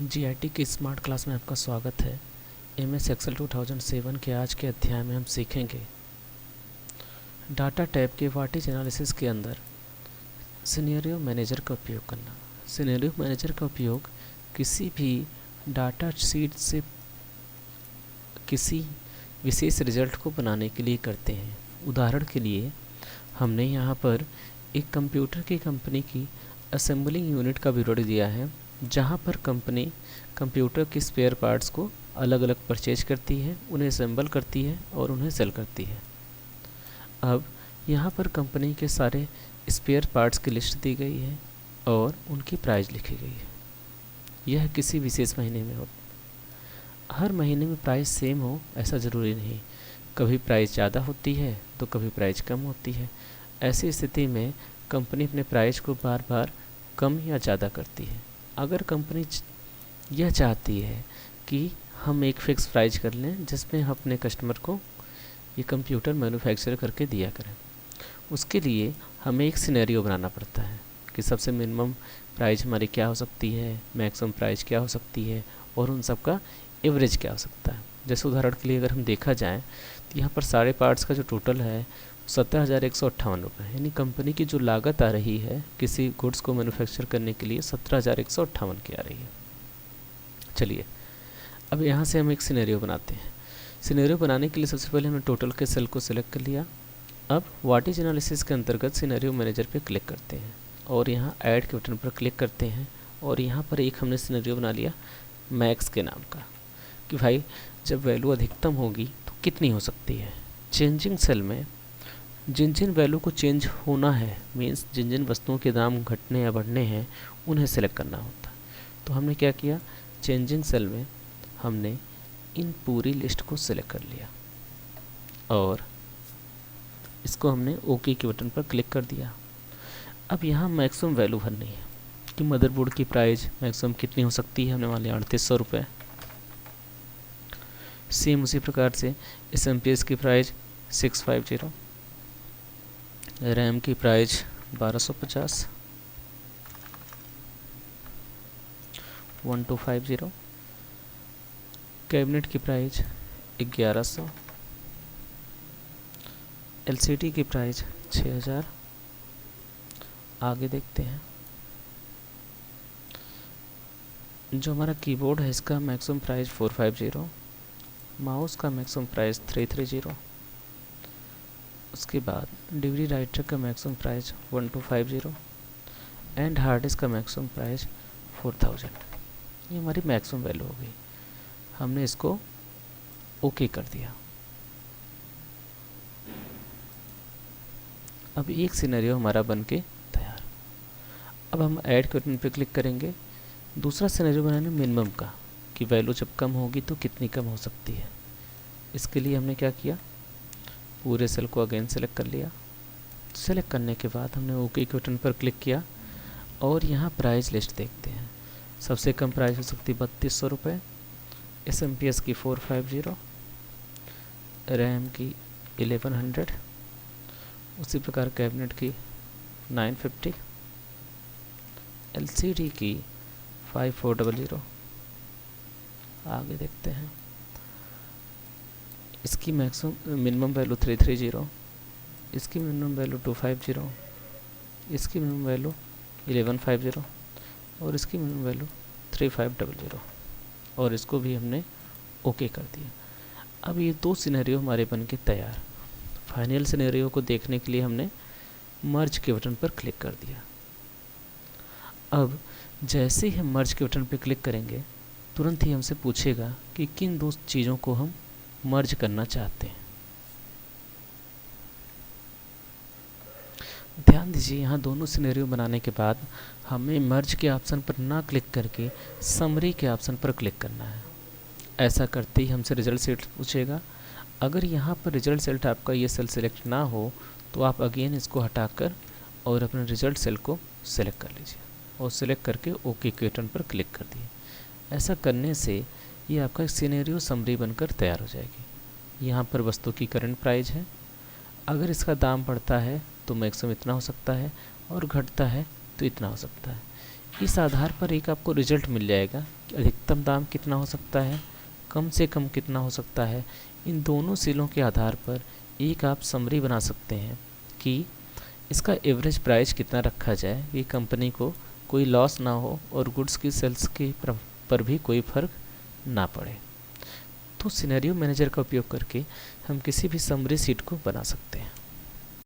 GIT की smart class में आपका स्वागत है। एमएस एक्सेल 2007 के आज के अध्याय में हम सीखेंगे डाटा टाइप के व्हाट-इज एनालिसिस के अंदर सिनेरियो मैनेजर का उपयोग करना। सिनेरियो मैनेजर का उपयोग किसी भी डाटा शीट से किसी विशेष रिजल्ट को बनाने के लिए करते हैं। उदाहरण के लिए हमने यहाँ पर एक कंप्यूटर की कंपनी की असेंबलिंग यूनिट का विवरण दिया है, जहाँ पर कंपनी कंप्यूटर के स्पेयर पार्ट्स को अलग अलग परचेज करती है, उन्हें असेंबल करती है और उन्हें सेल करती है। अब यहाँ पर कंपनी के सारे स्पेयर पार्ट्स की लिस्ट दी गई है और उनकी प्राइस लिखी गई है। यह किसी विशेष महीने में हो। हर महीने में प्राइस सेम हो ऐसा ज़रूरी नहीं। कभी प्राइस ज़्यादा होती है तो कभी प्राइस कम होती है। ऐसी स्थिति में कंपनी अपने प्राइस को बार बार कम या ज़्यादा करती है। अगर कंपनी यह चाहती है कि हम एक फ़िक्स प्राइस कर लें जिसमें हम अपने कस्टमर को ये कंप्यूटर मैन्युफैक्चर करके दिया करें, उसके लिए हमें एक सिनेरियो बनाना पड़ता है कि सबसे मिनिमम प्राइस हमारी क्या हो सकती है, मैक्सिमम प्राइस क्या हो सकती है और उन सब का एवरेज क्या हो सकता है। जैसे उदाहरण के लिए अगर हम देखा जाए तो यहाँ पर सारे पार्ट्स का जो टोटल है 17,158 रुपये, यानी कंपनी की जो लागत आ रही है किसी गुड्स को मैन्युफैक्चर करने के लिए 17,158 की आ रही है। चलिए अब यहाँ से हम एक सिनेरियो बनाते हैं। सिनेरियो बनाने के लिए सबसे पहले हमने टोटल के सेल को सिलेक्ट कर लिया। अब व्हाट-इज एनालिसिस के अंतर्गत सिनेरियो मैनेजर पे क्लिक करते हैं और यहाँ ऐड के बटन पर क्लिक करते हैं और यहाँ पर एक हमने सिनेरियो बना लिया मैक्स के नाम का, कि भाई जब वैल्यू अधिकतम होगी तो कितनी हो सकती है। चेंजिंग सेल में जिन जिन वैल्यू को चेंज होना है, मीन्स जिन जिन वस्तुओं के दाम घटने या बढ़ने हैं, उन्हें सेलेक्ट करना होता है। तो हमने क्या किया, चेंजिंग सेल में हमने इन पूरी लिस्ट को सिलेक्ट कर लिया और इसको हमने ओके के बटन पर क्लिक कर दिया। अब यहाँ मैक्सिमम वैल्यू भरनी है कि मदरबोर्ड की प्राइस मैक्सिमम कितनी हो सकती है। हमने मान लिया 3800 रुपये। सेम उसी प्रकार से SMPS की प्राइस 650, रैम की प्राइस 1250, 1250, कैबिनेट की प्राइस 1100, LCD की प्राइस 6000। आगे देखते हैं, जो हमारा कीबोर्ड है इसका मैक्सिमम प्राइस 450, माउस का मैक्सिमम प्राइस 330, उसके बाद DVD राइटर का maximum price 1250 and hard disk का मैक्सिमम प्राइस 4000। ये हमारी मैक्सिमम वैल्यू हो गई। हमने इसको ओके कर दिया। अब एक सिनेरियो हमारा बन के तैयार। अब हम ऐड के बटन पे क्लिक करेंगे। दूसरा सिनेरियो बनाने मिनिमम का, कि वैल्यू जब कम होगी तो कितनी कम हो सकती है। इसके लिए हमने क्या किया, पूरे सेल को अगेन सेलेक्ट कर लिया। सेलेक्ट करने के बाद हमने ओके के बटन पर क्लिक किया और यहाँ प्राइस लिस्ट देखते हैं। सबसे कम प्राइस हो सकती है 3200 रुपये, SMPS की 450, रैम की 1100, उसी प्रकार कैबिनेट की 950, LCD की 5400। आगे देखते हैं, इसकी मैक्सिमम मिनिमम वैल्यू 330, इसकी मिनिमम वैल्यू 250, इसकी मिनिमम वैल्यू 1150 और इसकी मिनिमम वैल्यू 3500 और इसको भी हमने ओके कर दिया। अब ये दो सिनेरियो हमारे बन के तैयार। फाइनल सिनेरियो को देखने के लिए हमने मर्ज के बटन पर क्लिक कर दिया। अब जैसे ही हम मर्ज के बटन पर क्लिक करेंगे तुरंत ही हमसे पूछेगा कि किन दो चीज़ों को हम मर्ज करना चाहते हैं। ध्यान दीजिए, यहाँ दोनों सिनेरियो बनाने के बाद हमें मर्ज के ऑप्शन पर ना क्लिक करके समरी के ऑप्शन पर क्लिक करना है। ऐसा करते ही हमसे रिजल्ट सेट पूछेगा। अगर यहाँ पर रिजल्ट सेट आपका ये सेल सेलेक्ट ना हो तो आप अगेन इसको हटाकर और अपने रिजल्ट सेल को सेलेक्ट कर लीजिए और सेलेक्ट करके ओके के बटन पर क्लिक कर दिए। ऐसा करने से ये आपका सिनेरियो समरी बनकर तैयार हो जाएगी। यहाँ पर वस्तु की करंट प्राइस है, अगर इसका दाम बढ़ता है तो मैक्सिमम इतना हो सकता है और घटता है तो इतना हो सकता है। इस आधार पर एक आपको रिजल्ट मिल जाएगा कि अधिकतम दाम कितना हो सकता है, कम से कम कितना हो सकता है। इन दोनों सेलों के आधार पर एक आप समरी बना सकते हैं कि इसका एवरेज प्राइस कितना रखा जाए कि कंपनी को कोई लॉस ना हो और गुड्स की सेल्स के पर भी कोई फर्क ना पड़े। तो सिनेरियो मैनेजर का उपयोग करके हम किसी भी समरी शीट को बना सकते हैं।